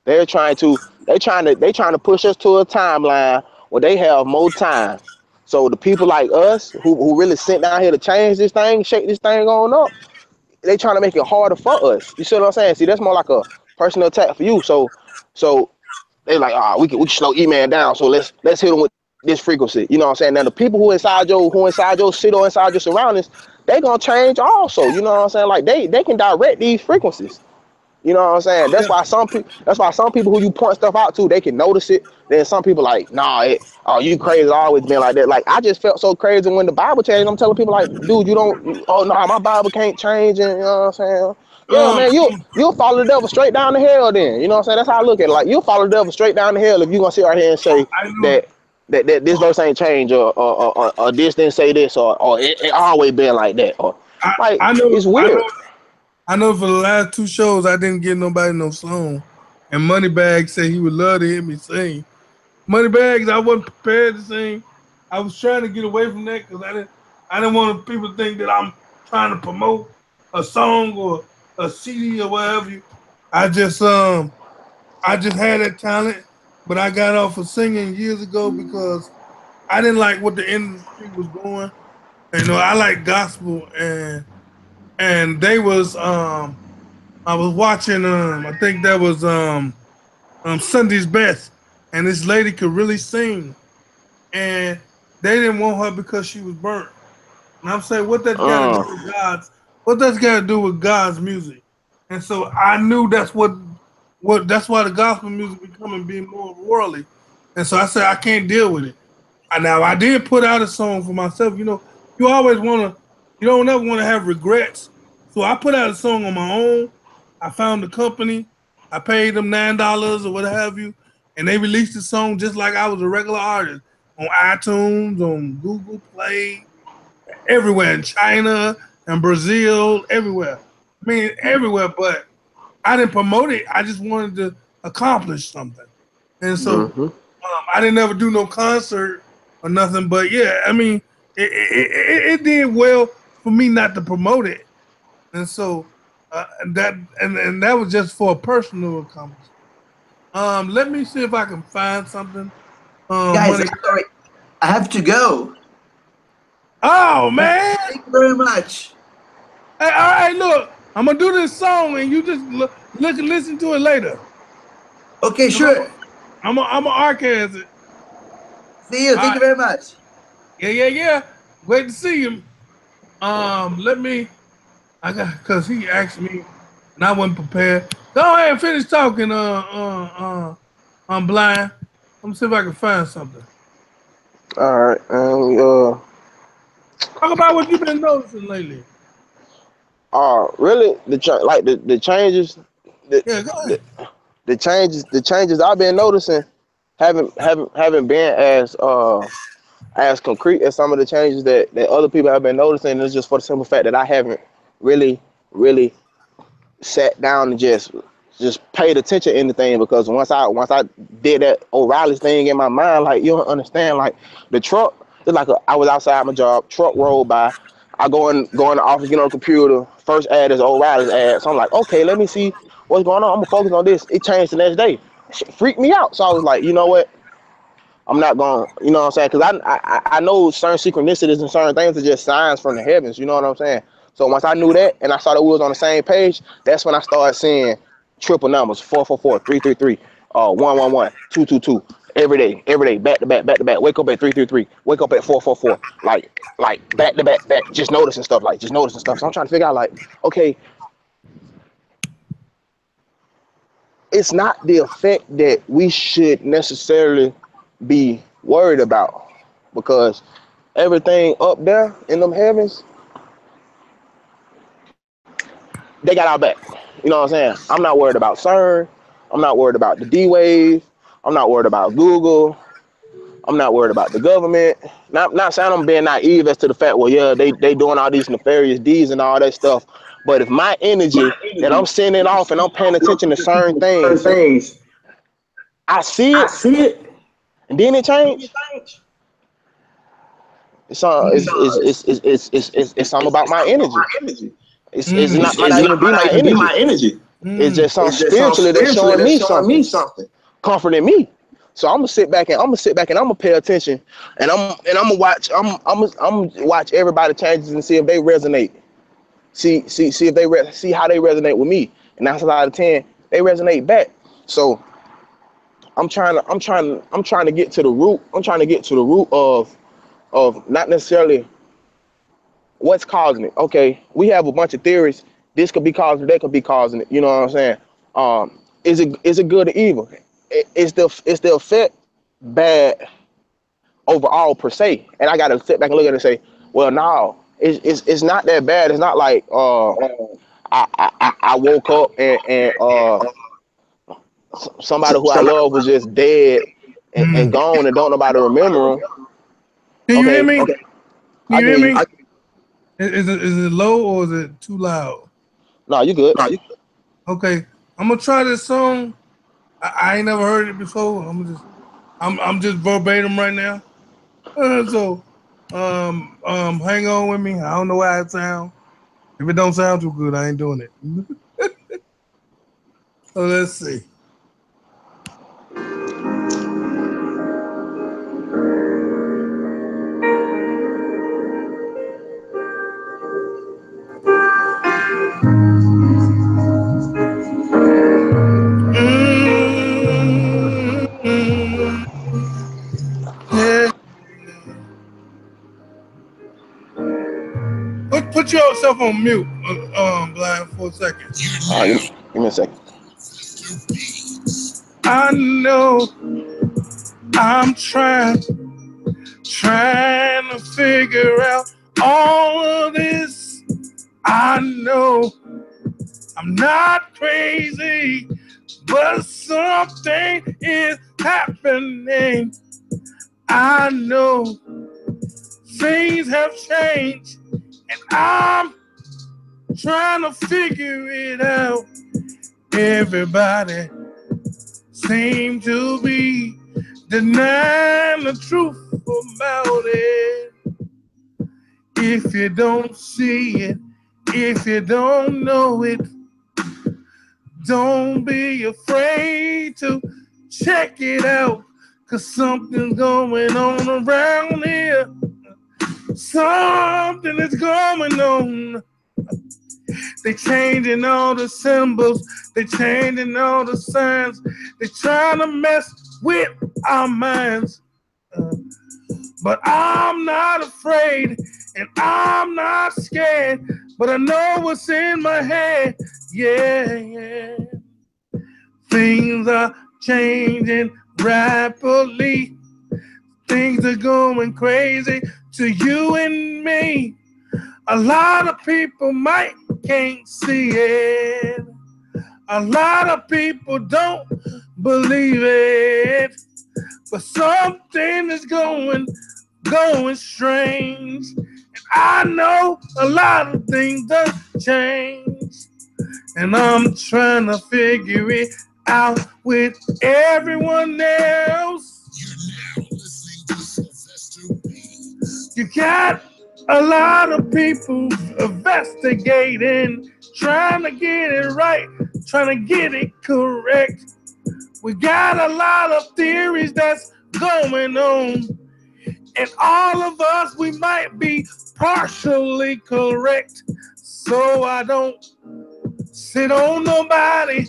They're trying to they trying to push us to a timeline where they have more time. So the people like us who really sent down here to change this thing, shake this thing on up, they trying to make it harder for us. You see what I'm saying? See, that's more like a personal attack for you. So they like, we can slow E-Man down. So let's hit them with this frequency. You know what I'm saying? Now the people who inside your city or inside your surroundings, they gonna change also. You know what I'm saying? Like they can direct these frequencies. You know what I'm saying? yeah. That's why some people who you point stuff out to, they can notice it. Then some people like, nah, you crazy. It's always been like that. Like I just felt so crazy when the Bible changed. I'm telling people like, dude, oh no, my Bible can't change. And you know what I'm saying? Yeah, man, you'll follow the devil straight down to hell. Then you know what I'm saying? That's how I look at it. Like you'll follow the devil straight down to hell if you gonna sit right here and say I know. that that this verse ain't changed or this didn't say this or it always been like that or I, like I know. it's I weird. know. I know. For the last two shows, I didn't get nobody no song, and Moneybag said he would love to hear me sing. Moneybags, I wasn't prepared to sing. I was trying to get away from that because I didn't want people to think that I'm trying to promote a song or a CD or whatever. I just um I just had that talent, but I got off of singing years ago because I didn't like what the industry was going. You know, I like gospel and they was I was watching I think that was Sunday's Best, and this lady could really sing, and they didn't want her because she was burnt. And I'm saying, what that's got to do Mm, with God's? What that's got to do with God's music? And so I knew what that's why the gospel music becoming being more worldly. And so I said I can't deal with it. Now I did put out a song for myself. You know, you always want to, you don't ever want to have regrets. So I put out a song on my own. I found the company. I paid them $9 or what have you, and they released the song just like I was a regular artist on iTunes, on Google Play, everywhere in China and Brazil, everywhere. I mean, everywhere. But I didn't promote it. I just wanted to accomplish something, and so mm-hmm. I didn't ever do no concert or nothing, but yeah, I mean, it did well for me not to promote it, and so and that was just for a personal accomplishment. Let me see if I can find something. Guys, Money. I'm sorry. I have to go. Oh man! Thank you very much. Hey, all right, look, I'm gonna do this song, and you just look and listen to it later. Okay, Cause sure. I'm a archive it. See you. All Thank right, you very much. yeah. Wait to see him. Let me. I got because he asked me, and I wasn't prepared. Go ahead and finish talking. I'm blind. Let me see if I can find something. All right, Talk about what you've been noticing lately. really the changes, the, Yeah, go the ahead. the changes I've been noticing haven't been as concrete as some of the changes that other people have been noticing. It's just for the simple fact that I haven't really sat down and just paid attention to anything because once I did that O'Reilly's thing in my mind, like you don't understand, like the truck. It's like I was outside my job, truck rolled by. I go in the office, get on the computer. First ad is O'Reilly's ad, so I'm like, okay, let me see what's going on. I'm gonna focus on this. It changed the next day. Shit freaked me out. So I was like, you know what? I'm not going, you know what I'm saying? Because I know certain synchronicities and certain things are just signs from the heavens, you know what I'm saying? So once I knew that and I saw that we was on the same page, that's when I started seeing triple numbers, 444, 333, 111, 222, every day, back to back. Wake up at 333, wake up at 444, like back, just noticing stuff, like just noticing stuff. So I'm trying to figure out like, okay, it's not the effect that we should necessarily be worried about because everything up there in them heavens, they got our back. You know what I'm saying? I'm not worried about CERN. I'm not worried about the D wave. I'm not worried about Google. I'm not worried about the government. Not saying I'm being naive as to the fact, well, yeah, they doing all these nefarious deeds and all that stuff. But if my energy that I'm sending off and I'm paying attention to certain things, I see it and then it change. It's something about my energy. It's not might not even be my energy. It's just something spiritually that's showing me something, comforting me. So I'm gonna pay attention, and I'm gonna watch. I'm gonna watch everybody changes and see if they resonate. See if see how they resonate with me, and 9 out of 10 they resonate back. So I'm trying to get to the root. I'm trying to get to the root of not necessarily what's causing it. Okay, we have a bunch of theories. This could be causing it. That could be causing it. You know what I'm saying? Is it good or evil? Is the effect bad overall per se? And I got to sit back and look at it and say, well, no, it's not that bad. It's not like I woke up and somebody who I love was just dead and gone and don't nobody remember them. Can you hear Okay, me? Can I you hear get you. me? Is it low or is it too loud? No, you good. Okay, I'm gonna try this song. I ain't never heard it before. I'm just verbatim right now. So hang on with me. I don't know how it sound. If it don't sound too good, I ain't doing it. So let's see. Yeah. Put yourself on mute, Blind, for a second. All right, give me a second. I know I'm trying to figure out all of this. I know I'm not crazy, but something is happening. I know things have changed, and I'm trying to figure it out. Everybody seems to be denying the truth about it. If you don't see it, if you don't know it, don't be afraid to check it out, 'cause something's going on around here. Something is going on. They changing all the symbols. They changing all the signs. They trying to mess with our minds. But I'm not afraid and I'm not scared. But I know what's in my head. Yeah. Things are changing rapidly. Things are going crazy to you and me. A lot of people might can't see it. A lot of people don't believe it. But something is going strange. And I know a lot of things have changed. And I'm trying to figure it out with everyone else. You got a lot of people investigating, trying to get it right, trying to get it correct. We got a lot of theories that's going on. And all of us, we might be partially correct. So I don't sit on nobody,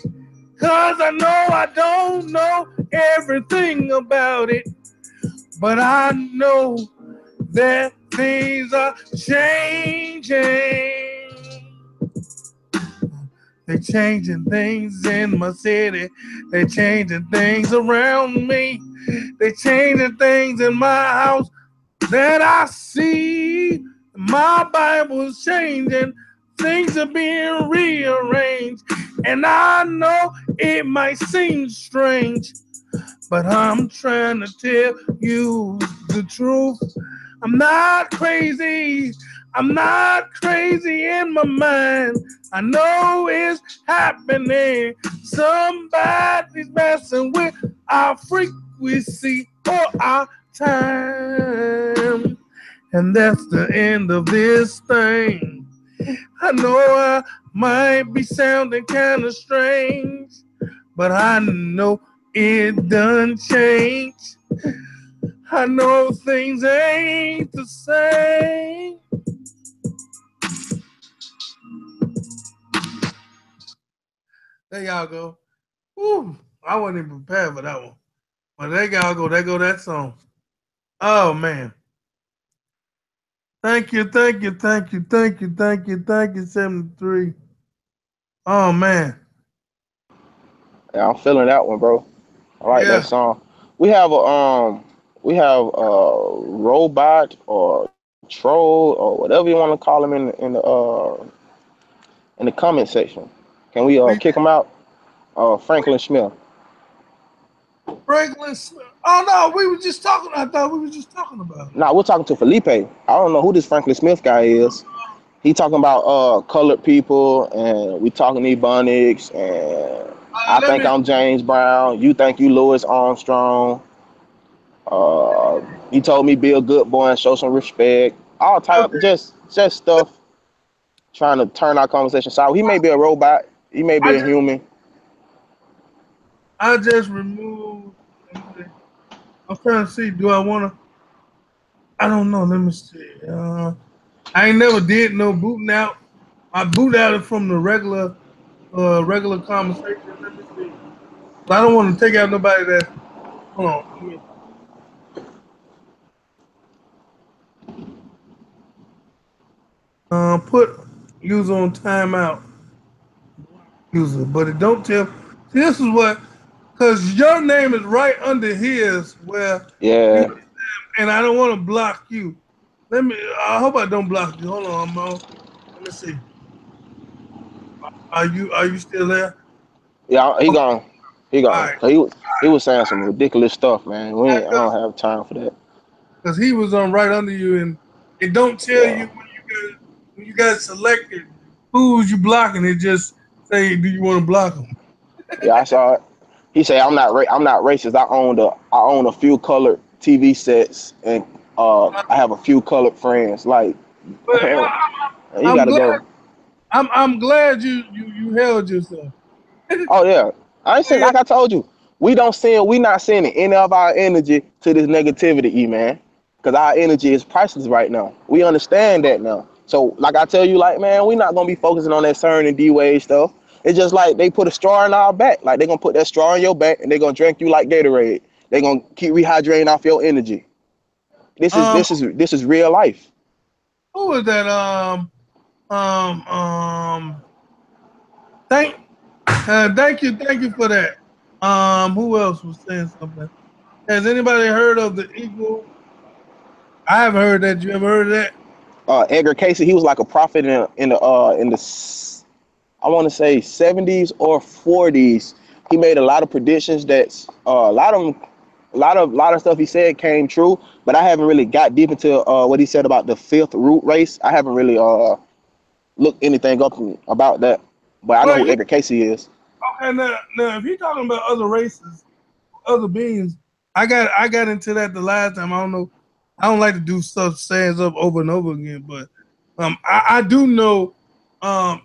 'cause I know I don't know everything about it. But I know that things are changing. They're changing things in my city. They're changing things around me. They're changing things in my house. that I see my Bible's changing, things are being rearranged, and I know it might seem strange, but I'm trying to tell you the truth. I'm not crazy. I'm not crazy in my mind. I know it's happening. Somebody's messing with our frequency or our time. And that's the end of this thing. I know I might be sounding kind of strange, but I know it done change. I know things ain't the same. There y'all go. Woo, I wasn't even prepared for that one. But there y'all go. There go that song. Oh man. Thank you, thank you, thank you, thank you, thank you, thank you, 73. Oh man. Yeah, I'm feeling that one, bro. I like that Yeah. song. We have a robot or troll or whatever you want to call him in the comment section. Can we We kick him out? Franklin Smith. Franklin Smith. Oh no, we were just talking. I thought we were just talking about it. Nah, we're talking to Felipe. I don't know who this Franklin Smith guy is. He talking about colored people, and we talking Ebonics, and I Let think me I'm James Brown. You think you Louis Armstrong. He told me be a good boy and show some respect. All type, okay. just stuff trying to turn our conversation sour. He may be a robot. He may I be a just human. I just removed. Let me see. I'm trying to see. Do I want to? I don't know. Let me see. I ain't never did no booting out. I boot out it from the regular conversation. Let me see. I don't want to take out nobody that. Hold on. Let me put user on timeout. User, but it don't tell. See, this is what, because your name is right under his where you, Yeah, and I don't want to block you. Let me. I hope I don't block you. Hold on, Mo. Let me see. Are you still there? yeah. He Okay. gone. He All gone. right. He was saying some ridiculous stuff, man. I Because don't have time for that. he was on right under you, and it don't tell you Yeah, when you got selected who's you blocking. It just say, do you want to block them? yeah. I saw it. He said, I'm not racist. I own a few colored TV sets, and I have a few colored friends." Like, But you I'm gotta glad. go. I'm glad you held yourself. Oh yeah, I ain't saying Yeah. like I told you. We not sending any of our energy to this negativity, man. Because our energy is priceless right now. We understand that now. So like I tell you, like man, we not gonna be focusing on that CERN and D-Wave stuff. It's just like they put a straw in our back. Like they gonna put that straw in your back and they gonna drink you like Gatorade. They gonna keep rehydrating off your energy. This is Um. this is this is real life. Who was that? Um. Um. Thank. Thank you for that. Who else was saying something? Has anybody heard of the equal? I haven't heard that. You ever heard of that? Edgar Casey, he was like a prophet I want to say 70s or 40s. He made a lot of predictions that a lot of stuff he said came true. But I haven't really got deep into what he said about the fifth root race. I haven't really looked anything up about that. But I know Well, who yeah. Edgar Casey is. Okay. Now, if you're talking about other races, other beings, I got into that the last time. I don't know. I don't like to do stuff saying up over and over again, but I do know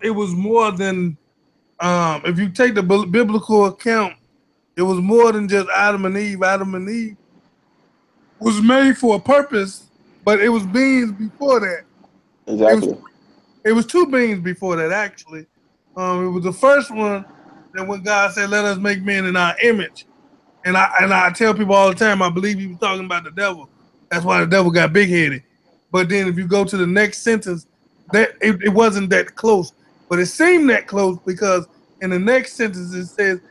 it was more than if you take the biblical account, it was more than just Adam and Eve. Adam and Eve was made for a purpose, but it was beings before that. It was Exactly. it was two beings before that actually. It was the first one that when God said, "Let us make man in our image." And I tell people all the time, I believe he was talking about the devil. That's why the devil got big headed. But then if you go to the next sentence, that it wasn't that close, but it seemed that close because in the next sentence it says,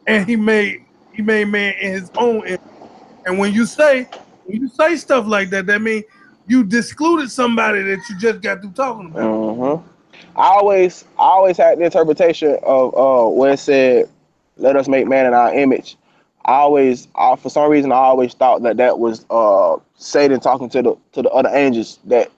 "And he made man in his own image." And when you say stuff like that, that means you discluded somebody that you just got through talking about. I always had the interpretation of where it said, "Let us make man in our image." For some reason, I always thought that that was Satan talking to the other angels that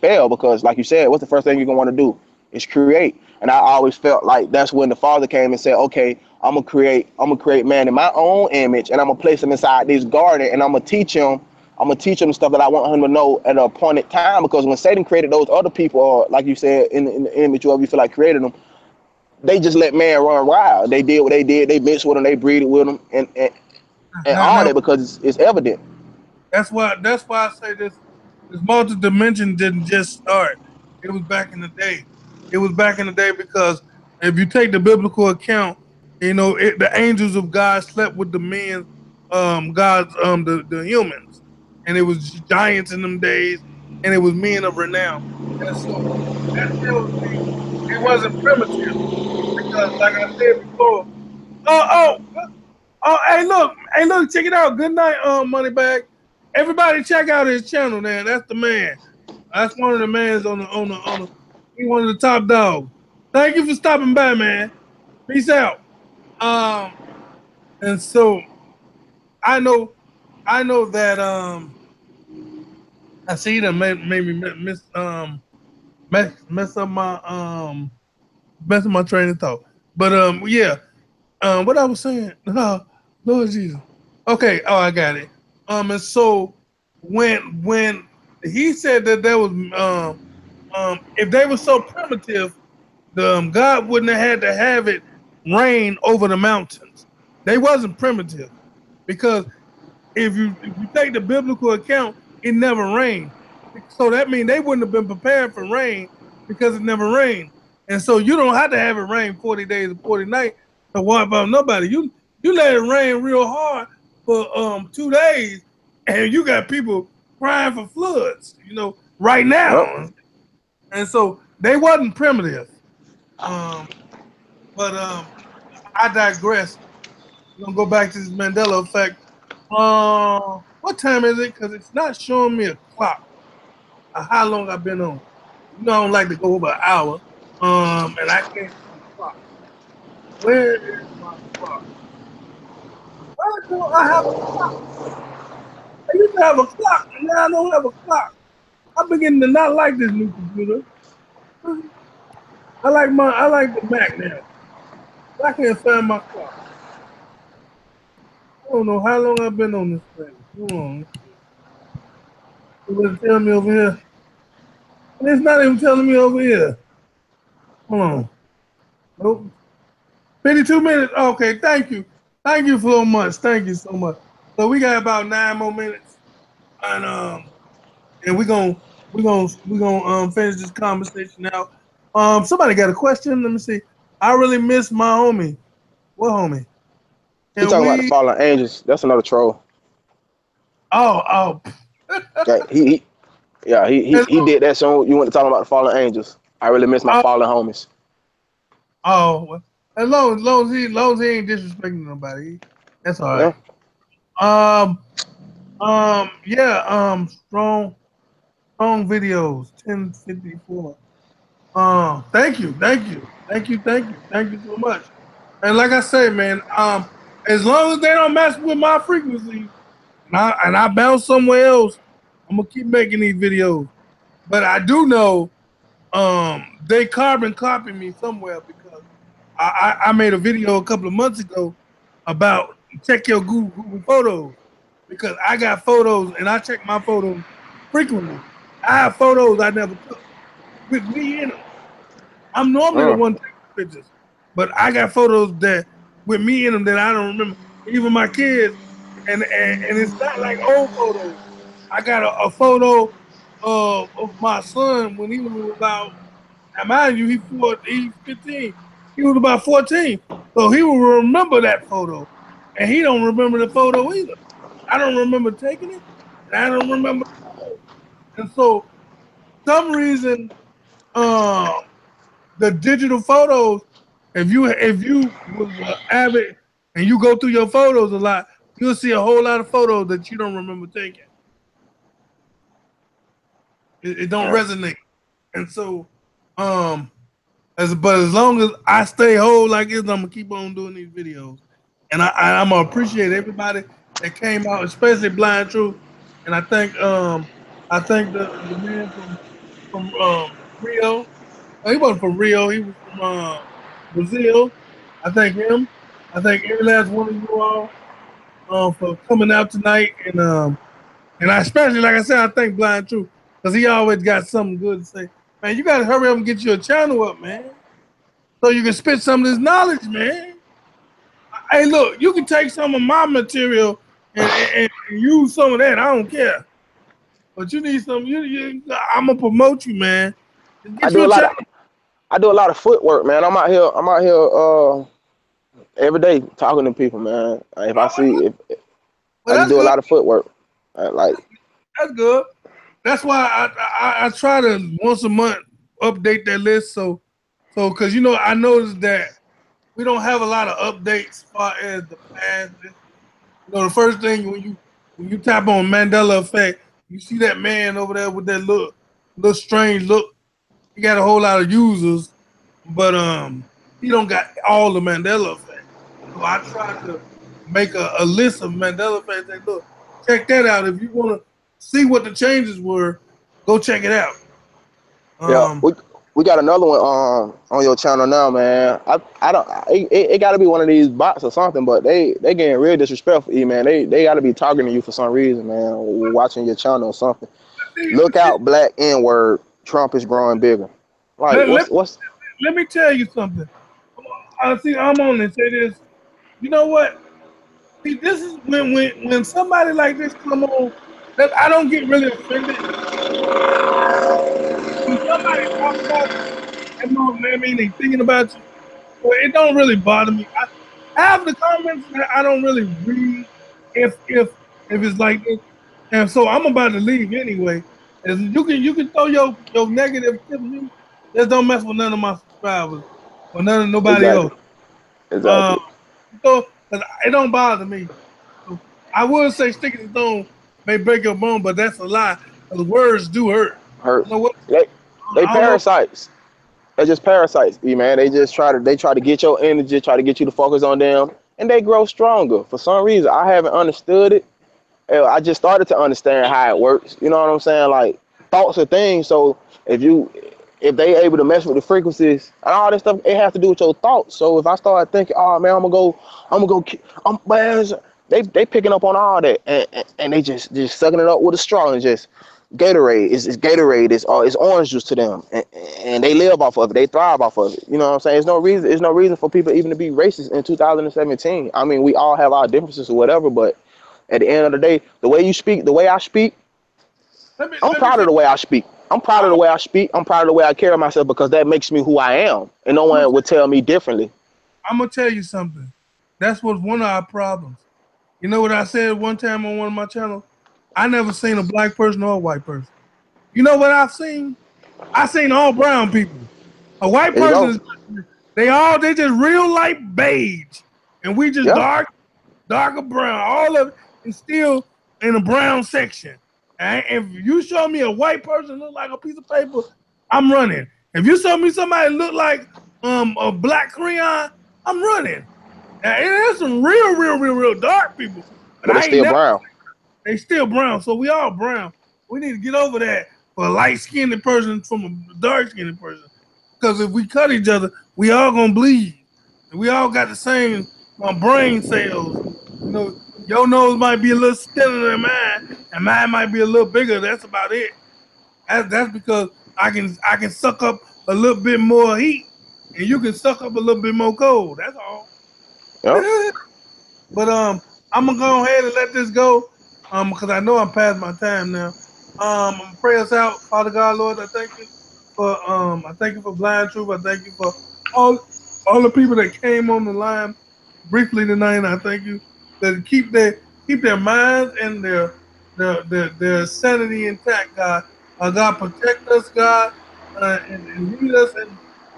fell, because, like you said, what's the first thing you're gonna want to do is create. And I always felt like that's when the Father came and said, "Okay, I'm gonna create man in my own image, and I'm gonna place him inside this garden, and I'm gonna teach him." I'm gonna teach him the stuff that I want him to know at an appointed time, because when Satan created those other people, or like you said, in the image, whoever you feel like created them, they just let man run wild. They did what they did. They mixed with them. They breeded with them, and all Now, that, because it's evident. that's why I say this multi-dimension didn't just start. It was back in the day. It was back in the day because if you take the biblical account, the angels of God slept with the men, God's the humans, and it was giants in them days, and it was men of renown. And so that tells me it wasn't primitive because, like I said before, oh oh oh, hey look, check it out. Good night, Moneybag. Everybody check out his channel, man. That's the man. That's one of the mans on the. He one of the top dogs. Thank you for stopping by, man. Peace out. Um, and so I know, that I see that maybe mess up my mess up my train of thought. But yeah, what I was saying, Lord Jesus. Okay, oh, I got it. And so when he said that there was if they were so primitive, the God wouldn't have had to have it rain over the mountains. They wasn't primitive because if you take the biblical account, it never rained. So that means they wouldn't have been prepared for rain because it never rained. And so you don't have to have it rain 40 days and 40 nights to wipe out nobody. You let it rain real hard for 2 days, and you got people crying for floods, right Yep. now. And so they wasn't primitive. But I digress. We're gonna go back to this Mandela effect. What time is it? Because it's not showing me a clock. How long I've been on. I don't like to go over an hour. And I can't see the clock. Where is my clock? Why don't I have a clock? I used to have a clock, and now I don't have a clock. I'm beginning to not like this new computer. I like the Mac now. I can't find my clock. I don't know how long I've been on this thing. Hold on. It was telling me over here. And it's not even telling me over here. Hold on. Nope. 52 minutes. Okay, thank you. Thank you so much. Thank you so much. So we got about 9 more minutes. And we're gonna finish this conversation out. Somebody got a question. Let me see. I really miss my homie. What homie? He And talking about the we fallen angels. That's another troll. oh Okay, he did that song. You went to talk about the fallen angels. I really miss my oh fallen homies. well, as long as he ain't disrespecting nobody, that's all right. Yeah. Um yeah, strong videos, 1054. Thank you so much. And like I say, man, as long as they don't mess with my frequency and I bounce somewhere else, I'm gonna keep making these videos. But I do know they carbon copy me somewhere because I made a video a couple of months ago about check your Google photos because I got photos and I check my photos frequently. I have photos I never took with me in them. I'm normally the Mm. one taking pictures, but I got photos that with me in them that I don't remember. Even my kids, and it's not like old photos. I got a photo of my son when he was about. Now, mind you, he's 15. He was about 14, so he will remember that photo, and he don't remember the photo either. I don't remember taking it, and I don't remember. And so, some reason, uh, the digital photos. If you was avid and you go through your photos a lot, you'll see a whole lot of photos that you don't remember taking. It don't Yeah. resonate. And so, um, as long as I stay whole like this, I'm gonna keep on doing these videos, and I'm gonna appreciate everybody that came out, especially Blind Truth, and I think the man from Rio. He wasn't from Rio. He was from Brazil. I thank him. I thank every last one of you all for coming out tonight, and I especially, like I said, I thank Blind Truth because he always got something good to say. Man, you got to hurry up and get your channel up, man, so you can spit some of this knowledge, man. Hey, look, you can take some of my material and use some of that. I don't care, but you need some. I'm gonna promote you, man. I Get do you a a lot channel. of I do a lot of footwork, man. I'm out here every day talking to people, man. If I see if Well, I just that's do a good. lot of footwork. Like That's good. That's why I try to once a month update that list. Because I noticed that we don't have a lot of updates as far as the past. The first thing when you tap on Mandela Effect, you see that man over there with that little strange look. He got a whole lot of users, but he don't got all the Mandela Effect. So I tried to make a list of Mandela Effect. Say, look, check that out. If you want to see what the changes were, go check it out. yeah, Um, we got another one on your channel now, man. I don't it got to be one of these bots or something, but they getting real disrespectful, man. They got to be talking to you for some reason, man. Watching your channel or something. Look see, out, black N word. Trump is growing bigger. Like let, let, what's let me tell you something. I see. I'm on and say this. You know what? See, this is when somebody like this come on. That I don't get really offended when somebody talk about you. That don't mean they thinking about you. Well, it don't really bother me. Half the comments that I don't really read if it's like this, and so I'm about to leave anyway. As you can throw your negative tip me. Just don't mess with none of my subscribers or none of nobody else. exactly Um, exactly so 'cause it don't bother me. So I would say sticking the stone may break your bone, but that's a lie. Because words do hurt. hurt. You know what? They they I don't know. parasites. They're just parasites, man. They try to get your energy, try to get you to focus on them, and they grow stronger. For some reason, I haven't understood it. I just started to understand how it works. You know what I'm saying? Like thoughts are things. So if you if they able to mess with the frequencies and all this stuff, it has to do with your thoughts. So if I start thinking, oh man, I'm gonna go, man, they picking up on all that, and they just sucking it up with a straw and just Gatorade. It's Gatorade. It's orange juice to them, and they live off of it. They thrive off of it. You know what I'm saying? There's no reason for people even to be racist in 2017. I mean, we all have our differences or whatever, but at the end of the day, the way you speak, the way I speak, I'm Let me proud tell of the way I speak. I'm proud of I'm the way I speak. I'm proud of the way I carry myself because that makes me who I am, and no gonna one would tell me differently. I'm gonna tell you something. That's what's one of our problems. You know what I said one time on one of my channels? I never seen a black person or a white person. You know what I've seen? I seen all brown people. A white There you person go. is they just real light beige, and we just Yeah, darker brown. All of it is still in the brown section. And if you show me a white person look like a piece of paper, I'm running. If you show me somebody look like a black crayon, I'm running. Now, there's some real dark people, but but it's I ain't still never. brown. They still brown, so we all brown. We need to get over that for a light skinned person from a dark skinned person. Because if we cut each other, we all gonna bleed. And we all got the same brain cells. You know, your nose might be a little thinner than mine, and mine might be a little bigger. That's about it. That's because I can suck up a little bit more heat, and you can suck up a little bit more cold. That's all. Yeah. But I'm gonna go ahead and let this go, because I know I'm past my time now. I'm gonna pray us out, Father God, Lord. I thank you for Blind Truth. I thank you for all all the people that came on the line briefly tonight. I thank you that keep their minds and their sanity intact, God. God, protect us, God, and lead us in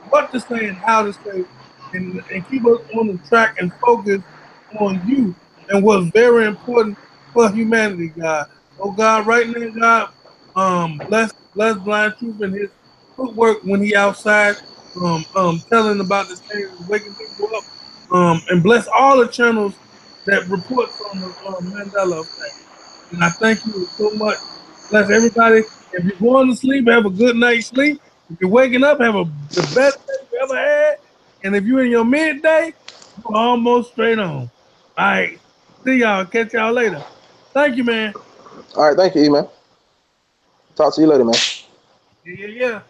what to say and how to say, and keep us on the track and focus on you and what's very important for humanity, God. Oh God, right now, God, Bless Blind Truth and his footwork when he outside, telling about this thing, waking people up, and bless all the channels that reports on the Mandela Effect. And I thank you so much. Bless everybody. If you're going to sleep, have a good night's sleep. If you're waking up, have the best day you ever had. And if you're in your midday, you're almost straight on. All right. See y'all. Catch y'all later. Thank you, man. All right, thank you, E man. Talk to you later, man. Yeah.